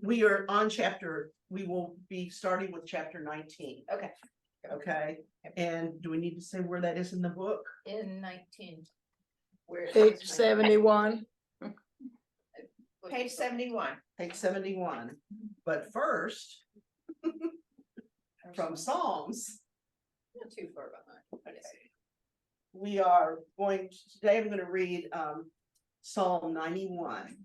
we are on we will be starting with chapter 19. Okay. Okay, and do we need to say where that is in the book? In 19. Where Page 71. Page 71. Page 71. But first, from Psalms, Not too far behind. we are today I'm going to read Psalm 91.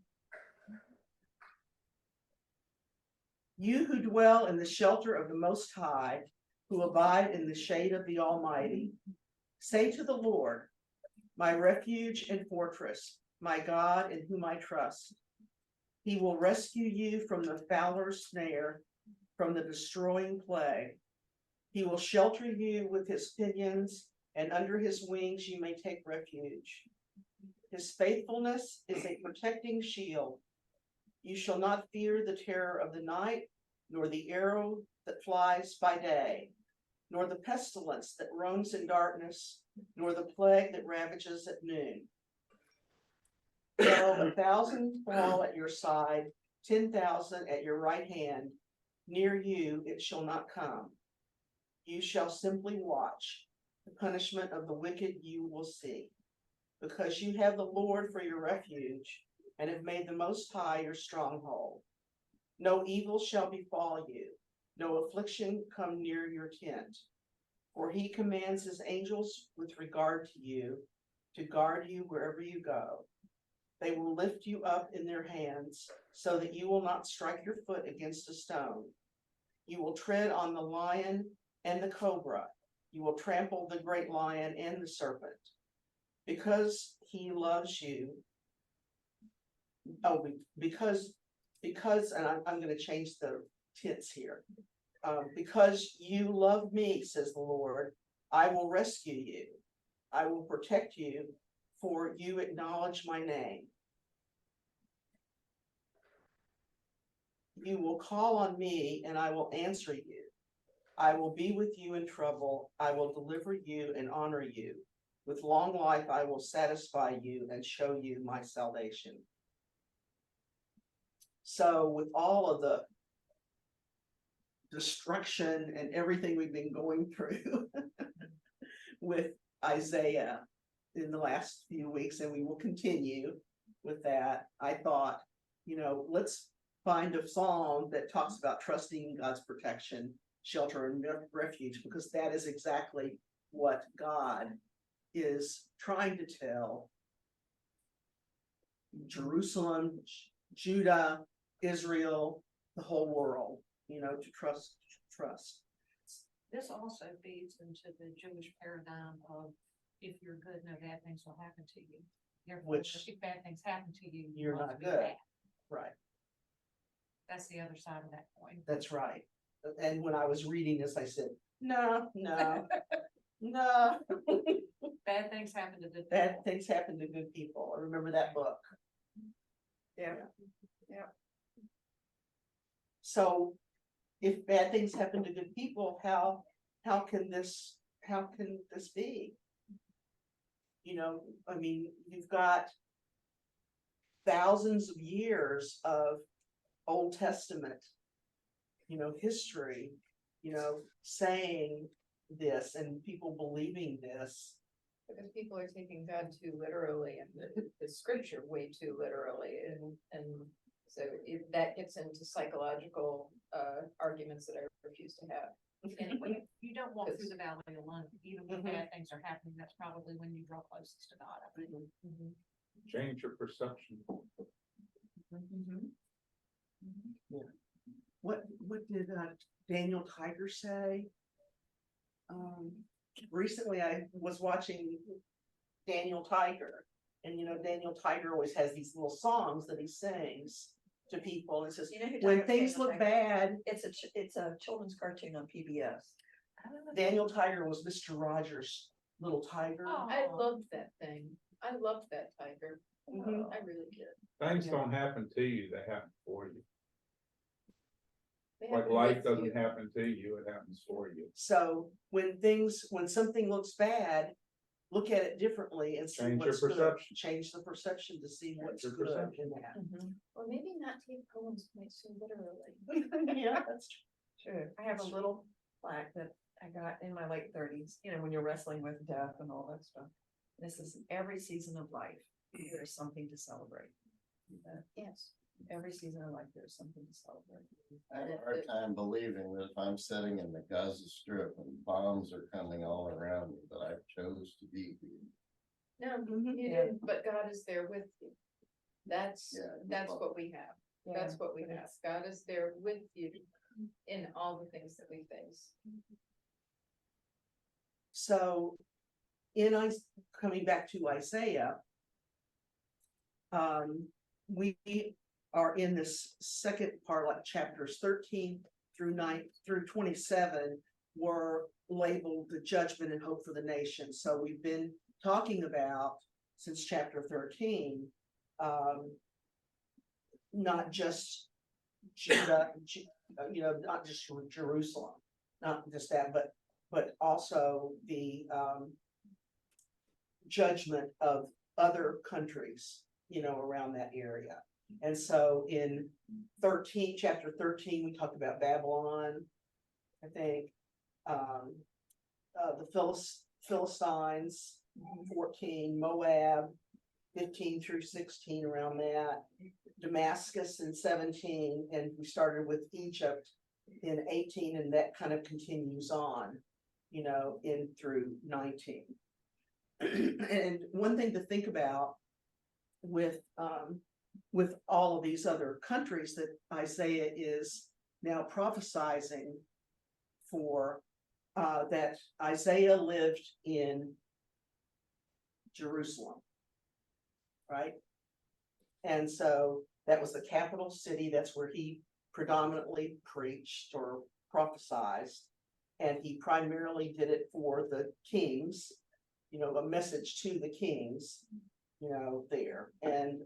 You who dwell in the shelter of the Most High, who abide in the shade of the Almighty, say to the Lord, my refuge and fortress, my God in whom I trust. He will rescue you from the fowler's snare, from the destroying plague. He will shelter you with his pinions, and under his wings you may take refuge. His faithfulness is a protecting shield. You shall not fear the terror of the night, nor the arrow that flies by day, nor the pestilence that roams in darkness, nor the plague that ravages at noon. Though 1,000 fall at your side, 10,000 at your right hand, near you it shall not come. You shall simply watch. The punishment of the wicked you will see. Because you have the Lord for your refuge, and have made the Most High your stronghold. No evil shall befall you, no affliction come near your tent. For he commands his angels with regard to you, to guard you wherever you go. They will lift you up in their hands, so that you will not strike your foot against a stone. You will tread on the lion and the cobra. You will trample the great lion and the serpent. Because he loves you. Oh, because, and I'm going to change the tense here. Because you love me, says the Lord, I will rescue you. I will protect you, for you acknowledge my name. You will call on me, and I will answer you. I will be with you in trouble. I will deliver you and honor you. With long life, I will satisfy you and show you my salvation. So with all of the destruction and everything we've been going through with Isaiah in the last few weeks, and we will continue with that, I thought, let's find a psalm that talks about trusting God's protection, shelter, and refuge, because that is exactly what God is trying to tell Jerusalem, Judah, Israel, the whole world, to trust. This also feeds into the Jewish paradigm of if you're good, no bad things will happen to you. Therefore, if bad things happen to you, You're not good. bad. Right. That's the other side of that coin. That's right. And when I was reading this, I said, no. Bad things happen to good Bad people. things happen to good people. I remember that book. Yeah. So if bad things happen to good people, how can this be? You've got thousands of years of Old Testament, history, saying this and people believing this. Because people are taking God too literally and the scripture way too literally. And so that gets into psychological arguments that I refuse to have. And when you don't walk through the valley alone, even when bad things are happening, that's probably when you draw closest to God. I think. Change your perception. Yeah. What did Daniel Tiger say? Recently I was watching Daniel Tiger, and Daniel Tiger always has these little songs that he sings to people and says, when things look bad. It's a children's cartoon on PBS. Daniel Tiger was Mr. Rogers' little tiger. Oh. I loved that thing. I loved that tiger. Mhm. I really did. Things don't happen to you, they happen for you. They Like happen life with doesn't you. happen to you, it happens for you. So when something looks bad, look at it differently and see Change your what's good. perception. Change the perception to see what's your good perception. in that. Well, maybe not take poems quite so literally. Yeah, that's true. Sure, I have a little plaque that I got in my late thirties, when you're wrestling with death and all that stuff. This is every season of life, there is something to celebrate. Yes. Every season of life, there's something to celebrate. I have a hard time believing that if I'm sitting in the Gaza Strip and bombs are coming all around me, that I chose to be here. No, Mhm. you Yeah. didn't, but God is there with you. That's Yeah. what we have. That's what we have. God is there with you in all the things that we face. So coming back to Isaiah, we are in this second part, like chapters 13 through 27 were labeled the judgment and hope for the nation. So we've been talking about since chapter 13, not just Judah, not just Jerusalem, not just that, but also the judgment of other countries, around that area. And so in chapter 13, we talked about Babylon, I think, the Philistines, 14, Moab, 15 through 16, around that, Damascus in 17, and we started with Egypt in 18, and that kind of continues on, in through 19. And one thing to think about with all of these other countries that Isaiah is now prophesizing for, that Isaiah lived in Jerusalem, right? And so that was the capital city. That's where he predominantly preached or prophesied. And he primarily did it for the kings, a message to the kings, there. And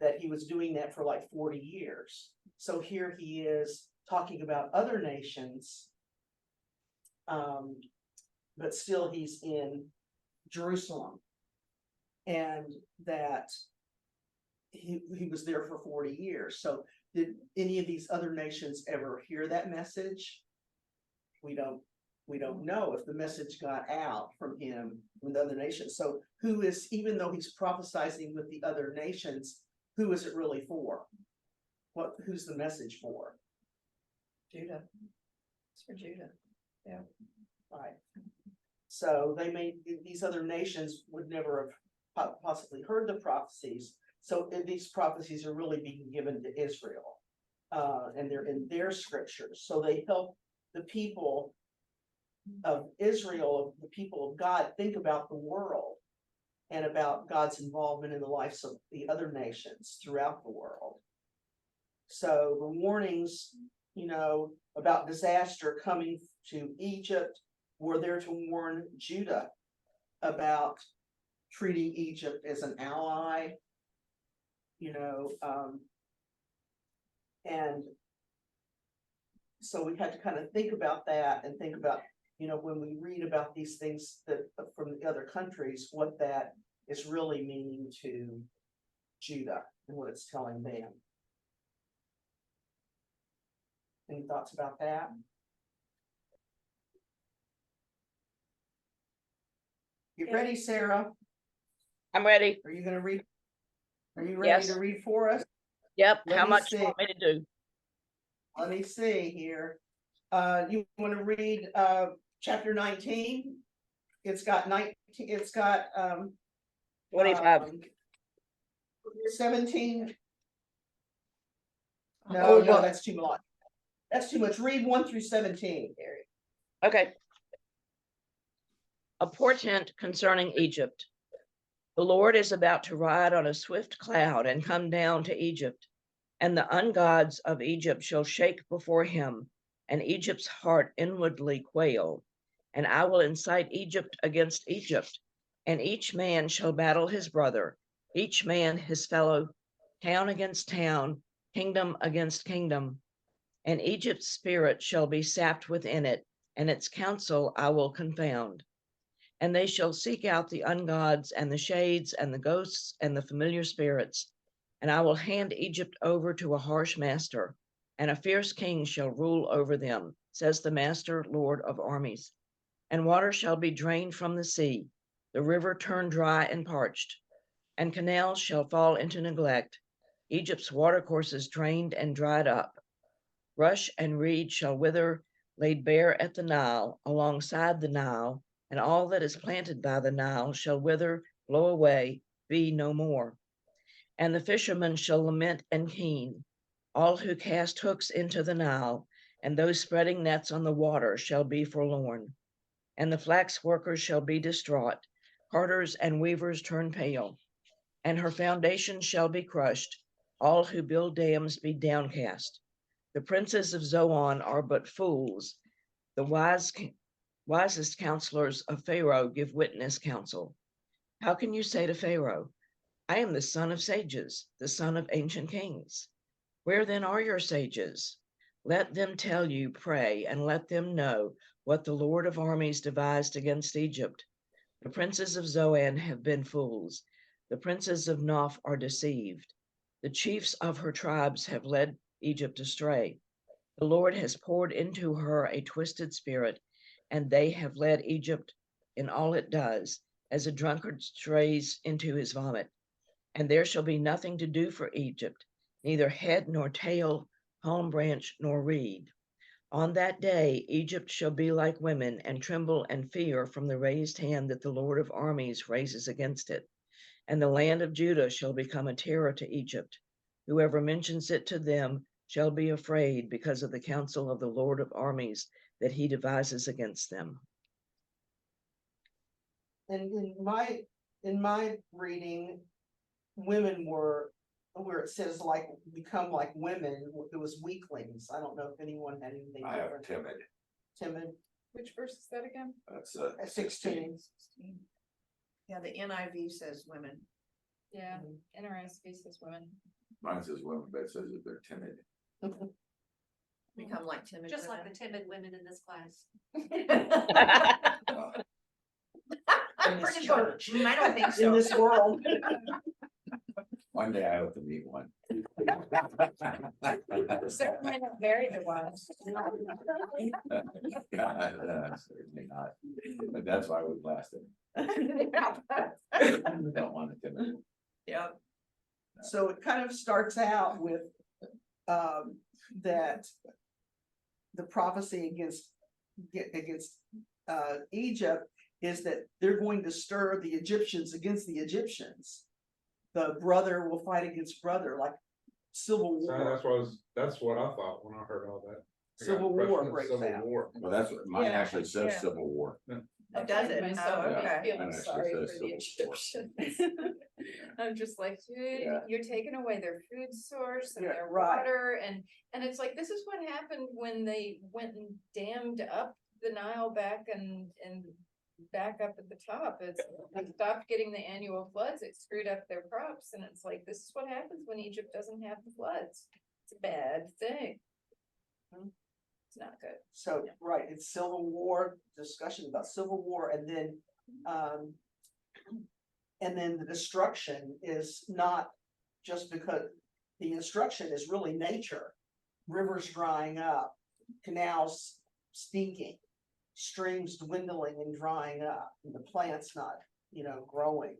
that he was doing that for like 40 years. So here he is talking about other nations, but still he's in Jerusalem. And that he was there for 40 years. So did any of these other nations ever hear that message? We don't know if the message got out from him from the other nations. So even though he's prophesying with the other nations, who is it really for? Who's the message for? Judah. It's for Judah. Yeah. Right. So these other nations would never have possibly heard the prophecies. So these prophecies are really being given to Israel, and they're in their scriptures. So they help the people of Israel, the people of God, think about the world and about God's involvement in the lives of the other nations throughout the world. So the warnings, about disaster coming to Egypt were there to warn Judah about treating Egypt as an ally, and so we had to kind of think about that and think about, when we read about these things that from the other countries, what that is really meaning to Judah and what it's telling them. Any thoughts about that? You ready, Sarah? I'm ready. Are you gonna read? Are you ready Yes. to read for us? Yep. Let How me much see. you want me to do? Let me see here. You want to read chapter 19? It's got 25. 17. Oh, No, well- that's too much. That's too much. Read 1 through 17. Okay. A portent concerning Egypt. The Lord is about to ride on a swift cloud and come down to Egypt, and the ungods of Egypt shall shake before him, and Egypt's heart inwardly quail. And I will incite Egypt against Egypt, and each man shall battle his brother, each man his fellow, town against town, kingdom against kingdom. And Egypt's spirit shall be sapped within it, and its counsel I will confound. And they shall seek out the ungods and the shades and the ghosts and the familiar spirits. And I will hand Egypt over to a harsh master, and a fierce king shall rule over them, says the Master Lord of armies. And water shall be drained from the sea, the river turned dry and parched, and canals shall fall into neglect, Egypt's watercourses drained and dried up. Rush and reed shall wither, laid bare at the Nile, alongside the Nile, and all that is planted by the Nile shall wither, blow away, be no more. And the fishermen shall lament and keen, all who cast hooks into the Nile, and those spreading nets on the water shall be forlorn. And the flax workers shall be distraught, carders and weavers turn pale, and her foundations shall be crushed, all who build dams be downcast. The princes of Zoan are but fools, the wisest counselors of Pharaoh give witness counsel. How can you say to Pharaoh, I am the son of sages, the son of ancient kings? Where then are your sages? Let them tell you, pray, and let them know what the Lord of armies devised against Egypt. The princes of Zoan have been fools. The princes of Noph are deceived. The chiefs of her tribes have led Egypt astray. The Lord has poured into her a twisted spirit, and they have led Egypt in all it does, as a drunkard strays into his vomit. And there shall be nothing to do for Egypt, neither head nor tail, palm branch nor reed. On that day, Egypt shall be like women, and tremble and fear from the raised hand that the Lord of armies raises against it. And the land of Judah shall become a terror to Egypt. Whoever mentions it to them shall be afraid because of the counsel of the Lord of armies that he devises against them. And in my reading, women were, where it says like, become like women, it was weaklings. I don't know if anyone had anything. I have different. Timid, Which verse is that again? That's at 16. Yeah, the NIV says women. Yeah, NRSV says women. Mine says women, but it says that they're timid. Become like timid. Just like women. the timid women in this class. I'm In this pretty sure. church. I don't think In so. this world. One day I hope to meet one. Certainly not very the ones. Certainly not, but that's why we lasted. Don't want it to. Yeah. So it kind of starts out with that the prophecy against Egypt is that they're going to stir the Egyptians against the Egyptians. The brother will fight against brother, like civil So war. that's what I thought when I heard all that. I got Civil the war impression breaks it's Civil out. War. Well, that's what mine Yeah, actually says yeah. Civil War. Oh, does it? Myself, Oh, I'm okay. feeling Mine actually sorry says for the Civil War. Egyptians. I'm just like, dude, Yeah. you're taking away their food source and Yeah, their right. water, and it's like, this is what happened when they went and dammed up the Nile back and back up at the top. It's they stopped getting the annual floods. It screwed up their crops, and it's like, this is what happens when Egypt doesn't have the floods. It's a bad thing. It's not good. So, right, it's civil war, discussion about civil war, and then the destruction is not just because the destruction is really nature. Rivers drying up, canals stinking, streams dwindling and drying up, and the plants not, growing,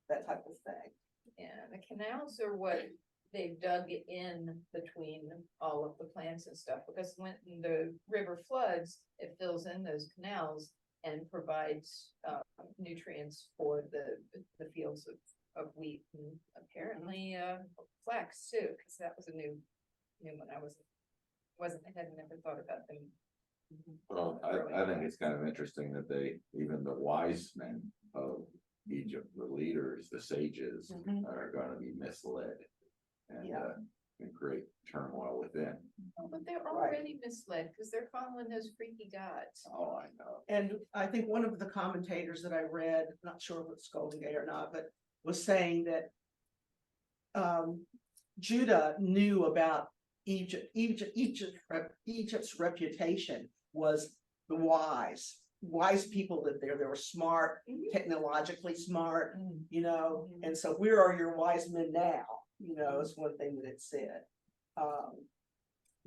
that type of thing. Yeah, the canals are what they've dug in between all of the plants and stuff, because when the river floods, it fills in those canals and provides nutrients for the fields of wheat and apparently flax too, because that was a new one. I had never thought about them. Well, I think it's kind of interesting that even the wise men of Egypt, the leaders, the sages, are gonna be misled. And Yeah. and create turmoil within. Oh, but they're already misled because they're following those freaky gods. Oh, I know. And I think one of the commentators that I read, not sure if it's Golden Gate or not, but was saying that Judah knew about Egypt. Egypt's reputation was the wise, wise people lived there. They were smart, Mhm. technologically smart, Mm. you know, Mhm. and so where are your wise men now? You know, is one thing that it said.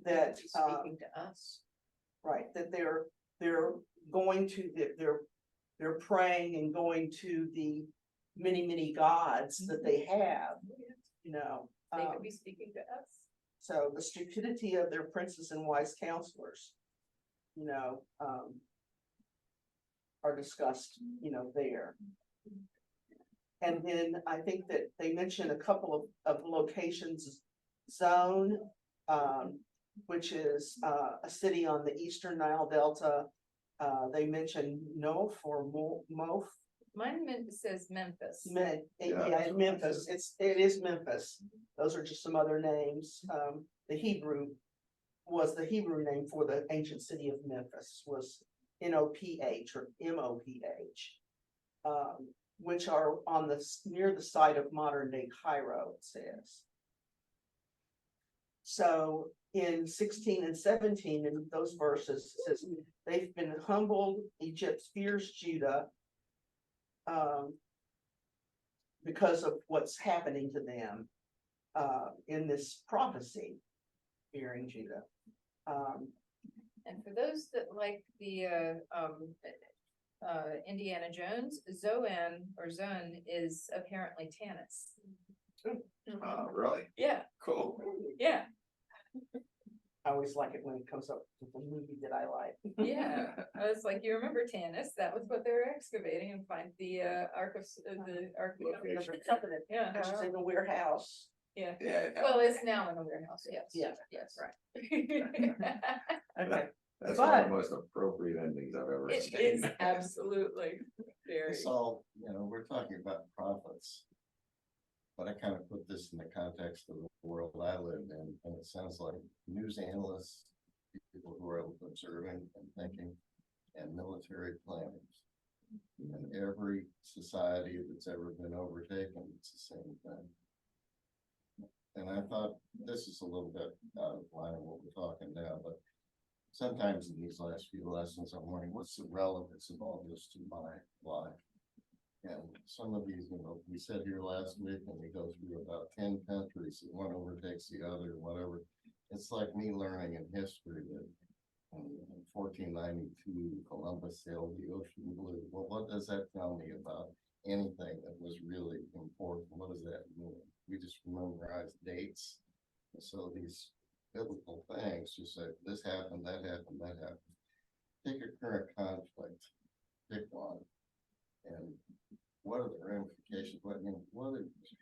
That, Speaking to us. right, that they're going to, they're praying and going to the many gods that they have, you know. They could be speaking to us. So the stupidity of their princes and wise counselors, you know, are discussed, you know, there. And then I think that they mentioned a couple of locations, Zone, which is a city on the eastern Nile Delta. They mentioned Nof or Mof, Says Memphis. yeah, in Memphis, it is Memphis. Those are just some other names. The Hebrew was the Hebrew name for the ancient city of Memphis was Noph or Moph. Which are on near the site of modern day Cairo, it says. So in 16 and 17, in those verses, it says, they've been humbled, Egypt fears Judah, because of what's happening to them, in this prophecy, fearing Judah. And for those that like the Indiana Jones, Zoan or Zone is apparently Tanis. Really? Yeah, Cool. yeah, I always like it when it comes up with a movie that I like. yeah. I was like, you remember Tanis? That was what they were excavating and find the Ark of the Ark of the Covenant. Yeah, Which is in a weird house. yeah. Yeah. Well, it's now in a warehouse. Yes. Yeah. Yes. Right. Okay, That's one of But- the most appropriate endings I've ever It seen. is absolutely very. It's all, we're talking about prophets. But I kind of put this in the context of the world I live in, and it sounds like news analysts, people who are observing and thinking, and military planners. And every society that's ever been overtaken, it's the same thing. And I thought this is a little bit out of line of what we're talking now, but sometimes in these last few lessons, I'm wondering, what's the relevance of all this to my life? And some of these, we said here last week, and we go through about 10 countries, and one overtakes the other, whatever. It's like me learning in history that in 1492, Columbus sailed the ocean blue. Well, what does that tell me about anything that was really important? What does that mean? We just memorize dates. And so these biblical things, just say this happened, that happened, that happened. Take a current conflict, pick one. And what are the ramifications?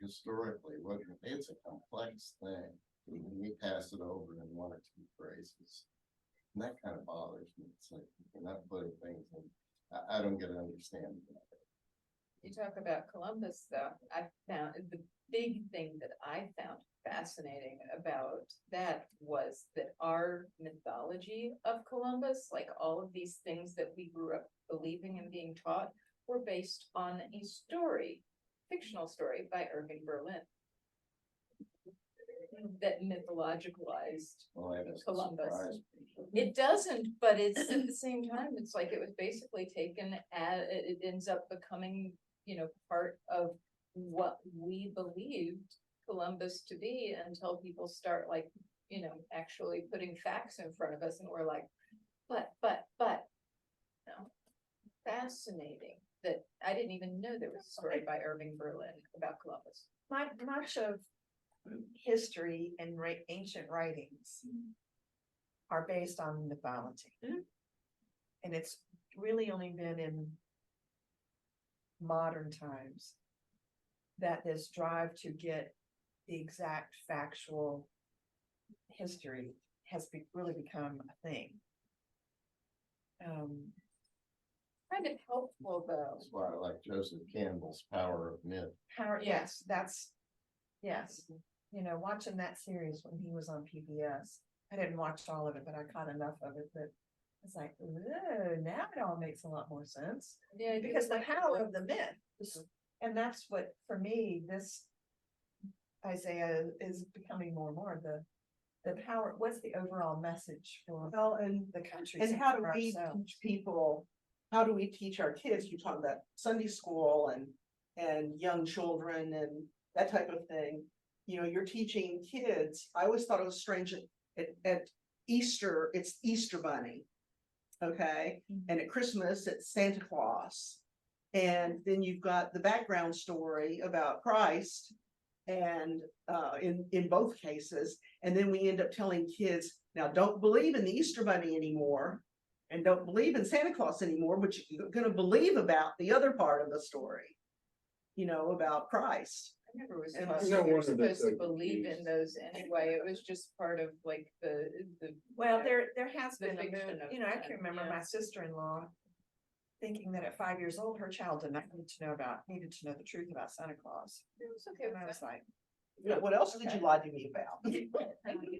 Historically, it's a complex thing. We pass it over in one or two phrases. And that kind of bothers me. It's like, you're not putting things in. I don't get an understanding of it. You talk about Columbus, though, I found the big thing that I found fascinating about that was that our mythology of Columbus, like all of these things that we grew up believing and being taught, were based on a story, fictional story by Irving Berlin that mythologicalized Columbus. It doesn't, but it's at the same time, it's like it was basically taken as, it ends up becoming, part of what we believed Columbus to be until people start actually putting facts in front of us and we're like, but, fascinating that I didn't even know there was a story by Irving Berlin about Columbus. Much of history and ancient writings are based on mythology. Mhm. And it's really only been in modern times that this drive to get the exact factual history has really become a thing. Kind of helpful though. That's why I like Joseph Campbell's Power of Myth. Yes, yes. Watching that series when he was on PBS, I didn't watch all of it, but I caught enough of it that it's like, ooh, now it all makes a lot more sense. Yeah, Because the power of the myth, and that's what, for me, this Isaiah is becoming more and more the power. What's the overall message for Well, and the country? how do we teach people how do we teach our kids? You talk about Sunday school and young children and that type of thing. You know, you're teaching kids. I always thought it was strange at Easter, it's Easter Bunny. Okay, and at Christmas, it's Santa Claus. And then you've got the background story about Christ and in both cases. And then we end up telling kids, now don't believe in the Easter Bunny anymore. And don't believe in Santa Claus anymore, but you're gonna believe about the other part of the story, you know, about Christ. I never was And taught I that know you're one of the supposed to big believe in keys. those anyway. It was just part of like the. Well, there has The been, fiction of you know, I them, can remember yeah. my sister-in-law thinking that at 5 years old, her child needed to know the truth about Santa Claus. It was okay And I with was that. like, Yeah, what else did you lie to me about?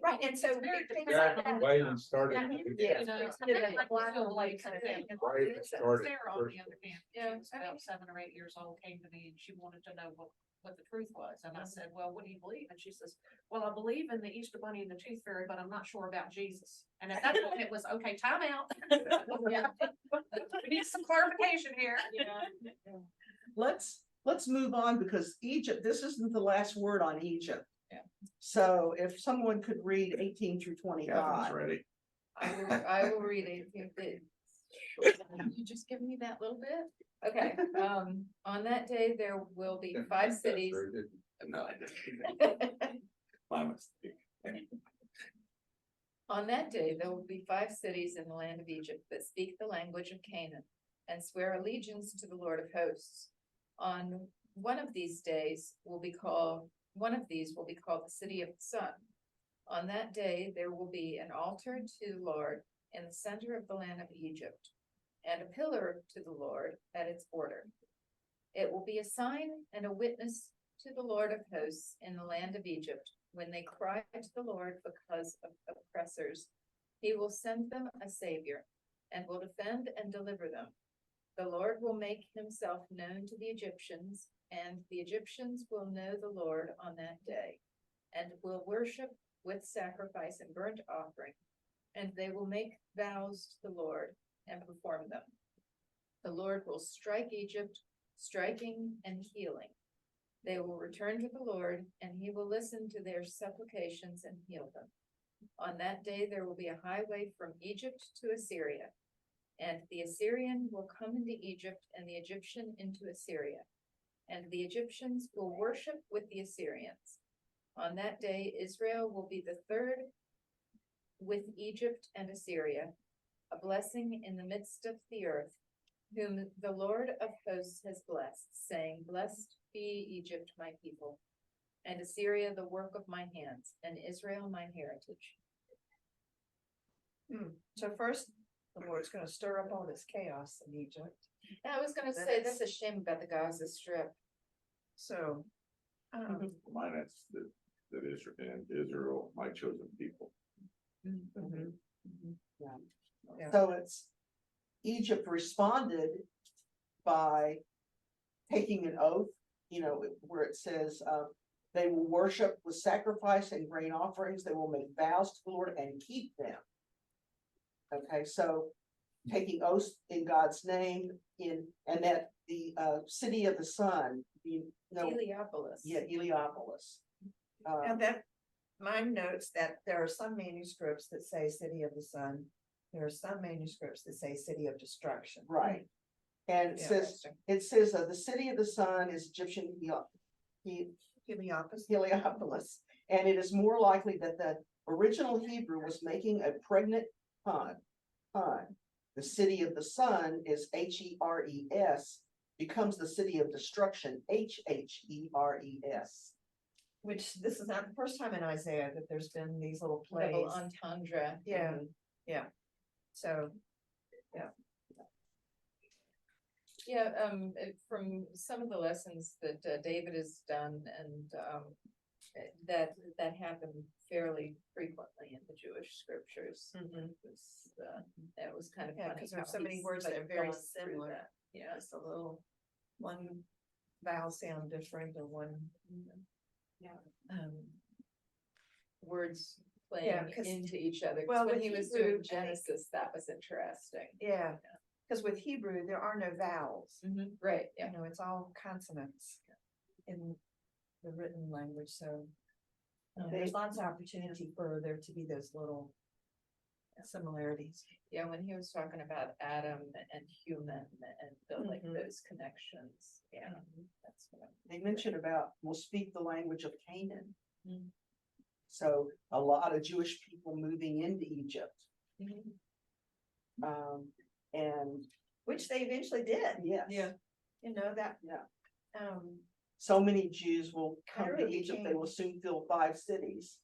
right, and so. Very things different. like Yeah, that. Wade and started. Yeah. Yeah. You know, It's I kind of think a like black you and white kind of thing. Wade and started Sarah, on first. the other hand, Yeah, she was about 7 or 8 years old, came to me and she wanted to know what the truth was. And I said, well, what do you believe? And she says, well, I believe in the Easter Bunny and the Tooth Fairy, but I'm not sure about Jesus. And at that point it was, okay, time out. Yeah. We need some clarification here. Let's move on because Egypt, this isn't the last word on Egypt. Yeah. So if someone could read 18 through Catherine's 25. ready. I will read it. You just give me that little bit? Okay, on that day, there will be 5 cities. No, I didn't. My mistake. On that day, there will be 5 cities in the land of Egypt that speak the language of Canaan and swear allegiance to the Lord of hosts. On one of these will be called the city of the sun. On that day, there will be an altar to the Lord in the center of the land of Egypt, and a pillar to the Lord at its border. It will be a sign and a witness to the Lord of hosts in the land of Egypt. When they cry to the Lord because of oppressors, he will send them a savior and will defend and deliver them. The Lord will make himself known to the Egyptians, and the Egyptians will know the Lord on that day, and will worship with sacrifice and burnt offering, and they will make vows to the Lord and perform them. The Lord will strike Egypt, striking and healing. They will return to the Lord, and he will listen to their supplications and heal them. On that day, there will be a highway from Egypt to Assyria, and the Assyrian will come into Egypt, and the Egyptian into Assyria, and the Egyptians will worship with the Assyrians. On that day, Israel will be the third with Egypt and Assyria, a blessing in the midst of the earth, whom the Lord of hosts has blessed, saying, blessed be Egypt, my people, and Assyria, the work of my hands, and Israel, my heritage. So first, the Lord's gonna stir up all this chaos in Egypt. And I was gonna say, that's a shame about the Gaza Strip. So, Mine, that's that Israel, my chosen people. Yeah. So it's Egypt responded by taking an oath, you know, where it says, they will worship with sacrifice and grain offerings. They will make vows to the Lord and keep them. Okay, so taking oaths in God's name and that the city of the sun, Heliopolis. Yeah, Heliopolis. and that, mine notes that there are some manuscripts that say City of the Sun. There are some manuscripts that say City of Destruction. Right. And it Yeah. says the city of the sun is Egyptian Heliopolis. Heliopolis, and it is more likely that the original Hebrew was making a pregnant pun. The city of the sun is Heres, becomes the city of destruction, Hheres. Which this is not the first time in Isaiah that there's been these little plays. Double entendre. Yeah, yeah. So, Yeah, from some of the lessons that David has done and that happen fairly frequently in the Jewish scriptures. It was kind of yeah, funny. because how there's so many he's, words like, that are very gone through similar. that. Yeah, Just a little, one vowel sound different or one. Um, words Yeah, playing 'cause- into each other. 'Cause well, when with he was Hebrew, doing I think- Genesis, that was interesting. yeah, Because with Hebrew, there are no vowels. Right, yeah. You know, it's all consonants in the written language, so. There's lots of opportunity for there to be those little similarities. Yeah, when he was talking about Adam and human and building Mhm. those connections, yeah, that's what I'm. They mention about, will speak the language of Canaan. Mm. So a lot of Jewish people moving into Egypt. And Which they eventually did. yes. Yeah. You know, that. Yeah. Um, So many Jews will come to Cairo Egypt, they became- will soon fill 5 cities.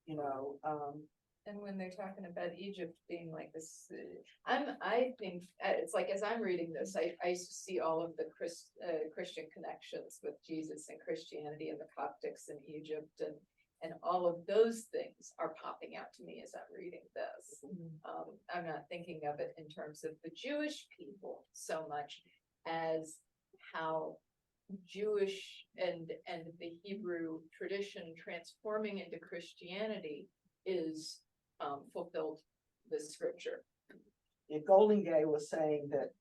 You know, And when they're talking about Egypt being like this, I think, it's like, as I'm reading this, I used to see all of the Christian connections with Jesus and Christianity and the Coptics in Egypt and all of those things are popping out to me as I'm reading this. I'm not thinking of it in terms of the Jewish people so much as how Jewish and the Hebrew tradition transforming into Christianity is fulfilled this scripture. Golden Gate was saying that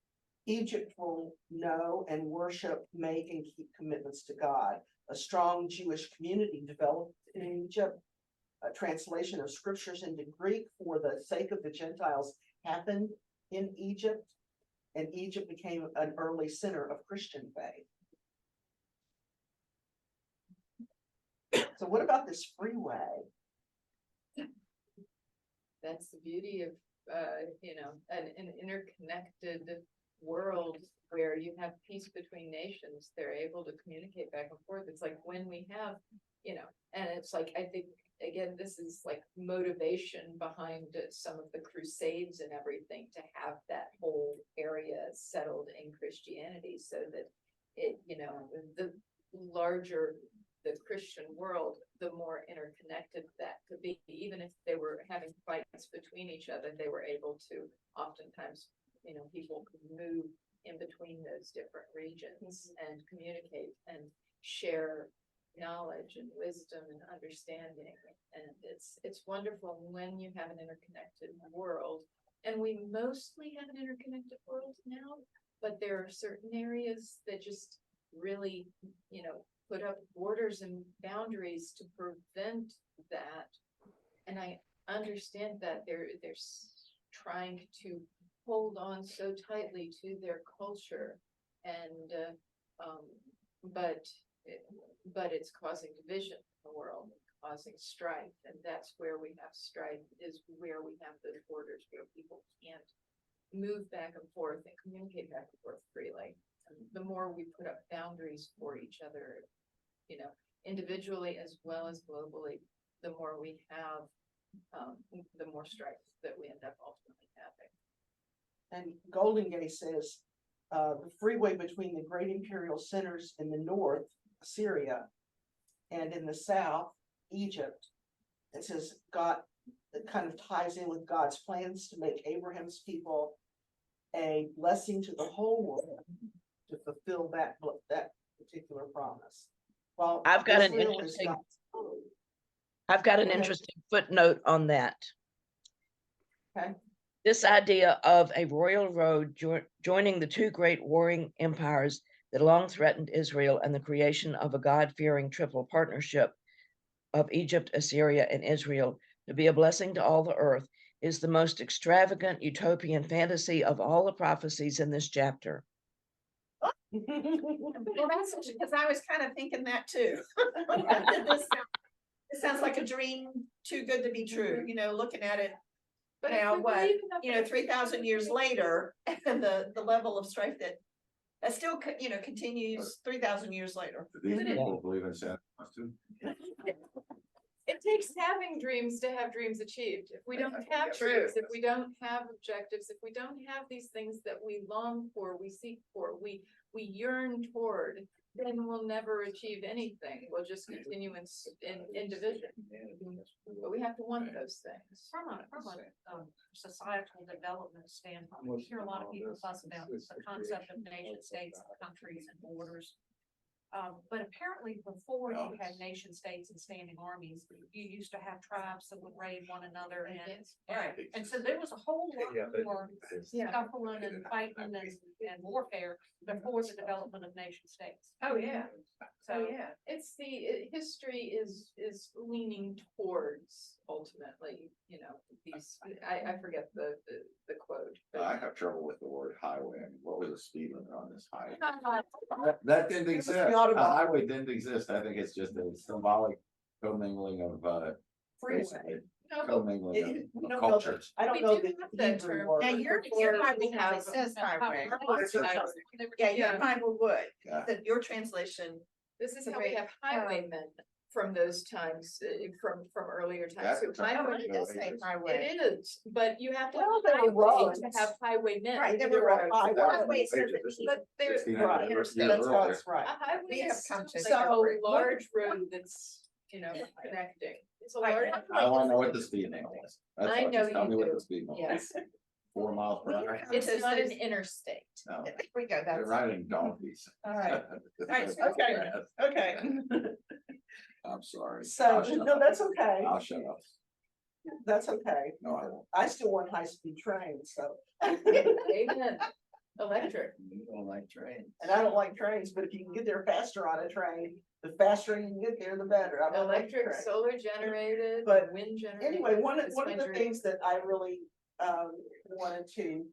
Egypt will know and worship, make and keep commitments to God. A strong Jewish community developed in Egypt. A translation of scriptures into Greek for the sake of the Gentiles happened in Egypt. And Egypt became an early center of Christian faith. So what about this freeway? That's the beauty of, an interconnected world where you have peace between nations. They're able to communicate back and forth. It's like when we have, and it's like, I think, again, this is like motivation behind some of the crusades and everything to have that whole area settled in Christianity so that it, the larger the Christian world, the more interconnected that could be. Even if they were having fights between each other, they were able to oftentimes, people could move in between those different regions and communicate and share knowledge and wisdom and understanding. And it's wonderful when you have an interconnected world. And we mostly have an interconnected world now, but there are certain areas that just really, put up borders and boundaries to prevent that. And I understand that they're trying to hold on so tightly to their culture and, but it's causing division in the world, causing strife. And that's where we have strife, is where we have those borders where people can't move back and forth and communicate back and forth freely. And the more we put up boundaries for each other, individually as well as globally, the more we have, the more strife that we end up ultimately having. And Golden Gate says, the freeway between the great imperial centers in the north, Syria, and in the south, Egypt. It says God, it kind of ties in with God's plans to make Abraham's people a blessing to the whole world to fulfill that particular promise. Well, I've got an Israel is interesting- God's- I've got an Go ahead. interesting footnote on that. Okay. This idea of a royal road joining the 2 great warring empires that long threatened Israel and the creation of a God-fearing triple partnership of Egypt, Assyria, and Israel to be a blessing to all the earth is the most extravagant utopian fantasy of all the prophecies in this chapter. Well, that's because I was kind of thinking that too. It sounds like a dream too good to be true, looking at it. But Now, what, 3,000 years later, and the level of strife that still, continues 3,000 years later. Do these people believe in Santa Claus too? It takes having dreams to have dreams achieved. If we don't have True. dreams, if we don't have objectives, if we don't have these things that we long for, we seek for, we yearn toward, then we'll never achieve anything. We'll just continue in division. But we have to want those things. From a societal development standpoint, you hear a lot of people fuss about the concept of nation states, countries and borders. But apparently before you had nation states and standing armies, you used to have tribes that would raid one another and. Right. And so there was a whole Yeah, lot more Yeah. scuffling and fighting and warfare before the development of nation states. Oh, yeah. So, Oh, yeah, it's history is leaning towards ultimately, you know, these, I forget the quote. but- I have trouble with the word highway. I mean, what was the speed limit on this highway? Uh, That didn't It was the exist. A Autobahn. highway didn't exist. I think it's just a symbolic commingling of, basically, Freeway. No, but commingling It- we of don't know cultures. I don't We know do the have that Hebrew term. word. Now, your Bible has, says highway. Yeah, your Bible would, Yeah. that your translation, this is the how we way- have highwaymen from those times, from earlier times. So That's highway- it does say highway. It is, but you have to Well, have they were highway to roads. have highwaymen. Right, they There were were roads. highways. Highway says that This is But they're 1600 years That's how earlier. it's right. A highway We have is come to like a separate. large road that's, you know, connecting. It's a Right. large. I wanna know what the speed limit was. That's I all. know Just tell you me what do. the speed limit Yes, was. 4 miles per hour. it's This not an is- interstate. No, There we go, they're that's. riding donkeys. All right, right, okay. okay. I'm sorry. So, I'll shut no, up. that's okay. I'll shut up. That's okay. No, I won't. I still want high-speed trains, so. Amen. Electric. You don't like trains. And I don't like trains, but if you can get there faster on a train, the faster you can get there, the better. I don't like Electric, trains. solar generated, But wind generated. Anyway, one It's of my the dream. things that I really wanted to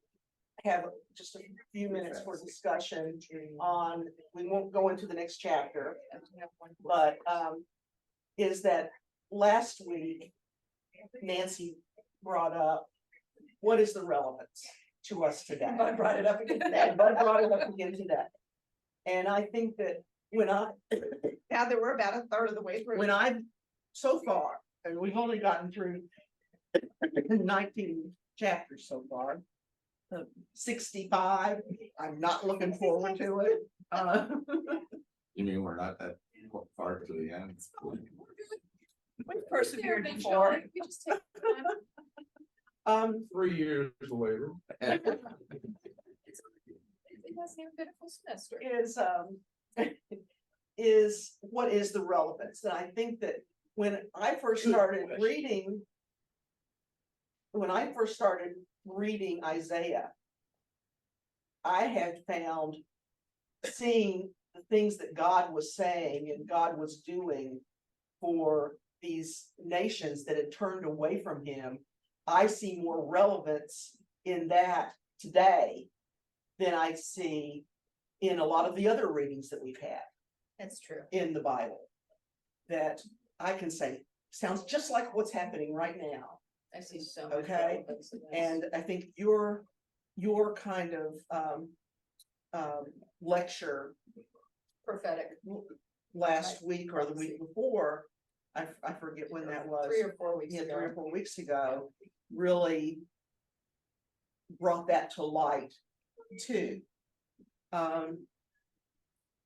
have just a few minutes for discussion on, we won't go into the next chapter, but is that last week Nancy brought up, what is the relevance to us today? Bud brought it up again. And Bud brought it up again today. And I think that when Now that we're about a third of the way through. when I've, so far, and we've only gotten through 19 chapters so far. 65, I'm not looking forward to it. You mean we're not that far to the end? We've persevered There before. eventually, we just take time. 3 years later. It hasn't even been a full semester. Is what is the relevance? And I think that when I first started reading. When I first started reading Isaiah. I had found seeing the things that God was saying and God was doing for these nations that had turned away from him. I see more relevance in that today than I see in a lot of the other readings that we've had That's true. in the Bible. That I can say sounds just like what's happening right now. I see so much. Okay, relevance in this. And I think your kind of lecture Prophetic, last week or the week before, I forget when that was. 3 or 4 weeks Yeah, ago. 3 or 4 weeks ago, really brought that to light too.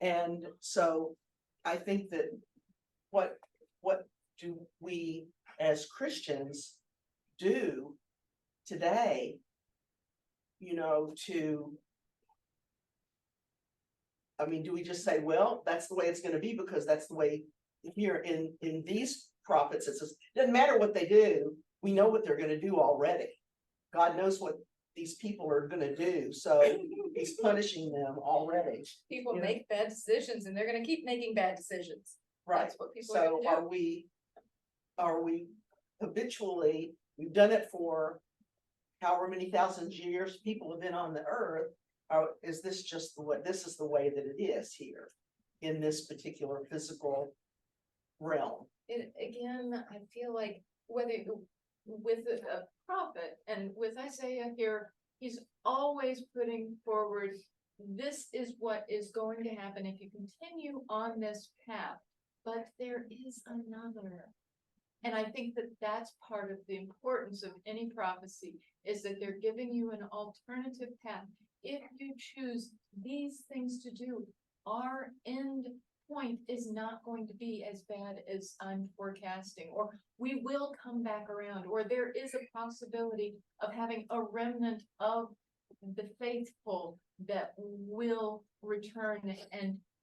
And so I think that what do we as Christians do today, do we just say, well, that's the way it's gonna be because that's the way here in these prophets, it says, doesn't matter what they do, we know what they're gonna do already. God knows what these people are gonna do, so he's punishing them already. People Yeah. make bad decisions and they're gonna keep making bad decisions. Right, That's what people are so gonna do. are we habitually, we've done it for however many thousand years people have been on the earth, or is this just this is the way that it is here in this particular physical realm? Again, I feel like whether with a prophet and with Isaiah here, he's always putting forward, this is what is going to happen if you continue on this path, but there is another. And I think that that's part of the importance of any prophecy, is that they're giving you an alternative path. If you choose these things to do, our end point is not going to be as bad as I'm forecasting, or we will come back around, or there is a possibility of having a remnant of the faithful that will return and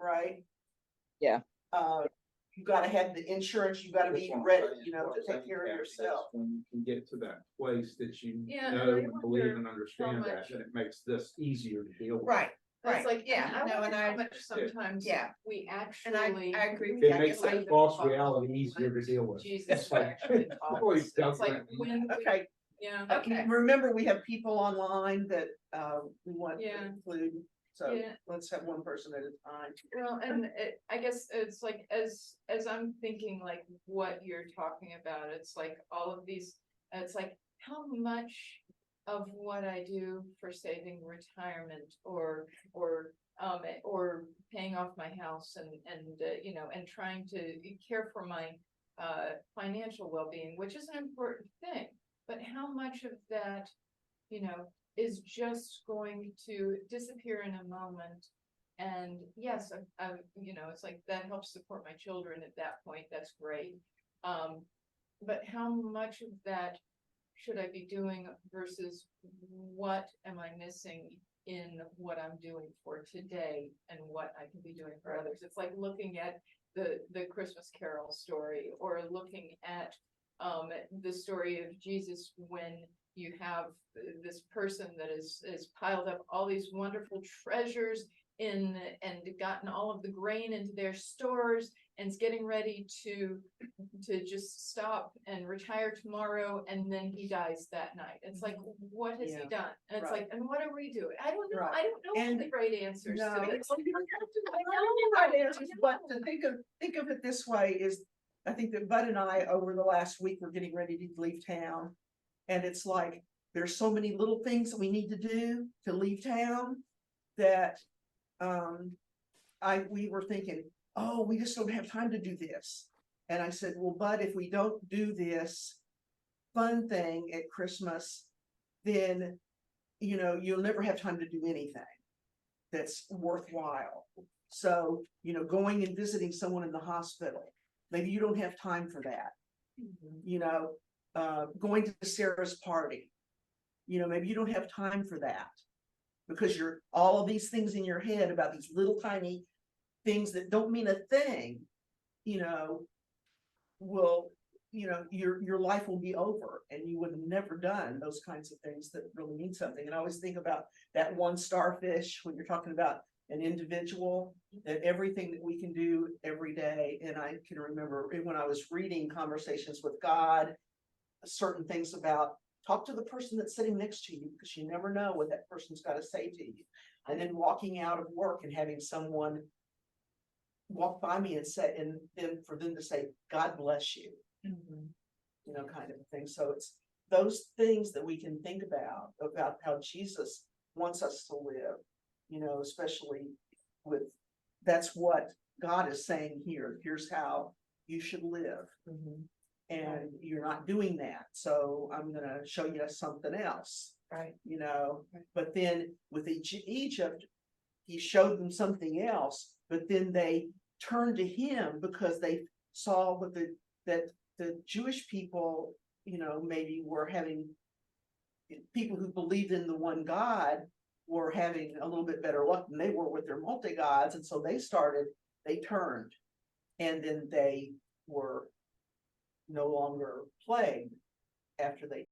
right? Yeah. You gotta have the insurance, you gotta That's be what I'm ready, saying. you know, What to I'm take saying, care of Kathy, is yourself. When you can get to that place that you Yeah, and know I and believe wonder and understand that, much- then it makes this easier to deal with. Right, It's right, like, yeah, I no, wonder and how I, much sometimes yeah. we and actually. I agree with It you. I makes guess I- that false reality easier to deal with. Jesus It's like, actually taught holy us. It's like government. when, Okay, yeah. Okay. remember, we have people online that, we want to Yeah. include, so Yeah. let's have one person at a time. Well, and I guess it's like, as I'm thinking, like, what you're talking about, it's like all of these, it's like, how much of what I do for saving retirement or paying off my house and, you know, and trying to care for my, financial well-being, which is an important thing, but how much of that, you know, is just going to disappear in a moment. And yes, you know, it's like that helps support my children at that point. That's great. But how much of that should I be doing versus what am I missing in what I'm doing for today and what I can be doing for others? It's like looking at the Christmas Carol story, or looking at the story of Jesus when you have this person that is piled up all these wonderful treasures in and gotten all of the grain into their stores and is getting ready to just stop and retire tomorrow, and then he dies that night. It's like, what has Yeah. he done? And it's Right. like, and what are we doing? I don't know. Right. I don't know all And- the great answers No, to this. you don't have to- I know the right answers, but to think of it this way is, I think that Bud and I, over the last week, we're getting ready to leave town. And it's like, there's so many little things that we need to do to leave town that, we were thinking, oh, we just don't have time to do this. And I said, well, Bud, if we don't do this fun thing at Christmas, then, you know, you'll never have time to do anything that's worthwhile. So, you know, going and visiting someone in the hospital, maybe you don't have time for that. You know, going to Sarah's party, you know, maybe you don't have time for that because you're all of these things in your head about these little tiny things that don't mean a thing, you know, will, you know, your life will be over and you would have never done those kinds of things that really mean something. And I always think about that one starfish when you're talking about an individual, that everything that we can do every day. And I can remember when I was reading Conversations with God, certain things about talk to the person that's sitting next to you, because you never know what that person's got to say to you. And then walking out of work and having someone walk by me and say, and then for them to say, God bless you, you know, kind of a thing. So it's those things that we can think about how Jesus wants us to live, you know, especially with, that's what God is saying here. Here's how you should live. And you're not doing that. So I'm going to show you something else. Right. You know, but then with Egypt, he showed them something else, but then they turned to him because they saw what that the Jewish people, you know, maybe were having, people who believed in the one God were having a little bit better luck than they were with their multi-gods. And so they turned, and then they were no longer plagued after they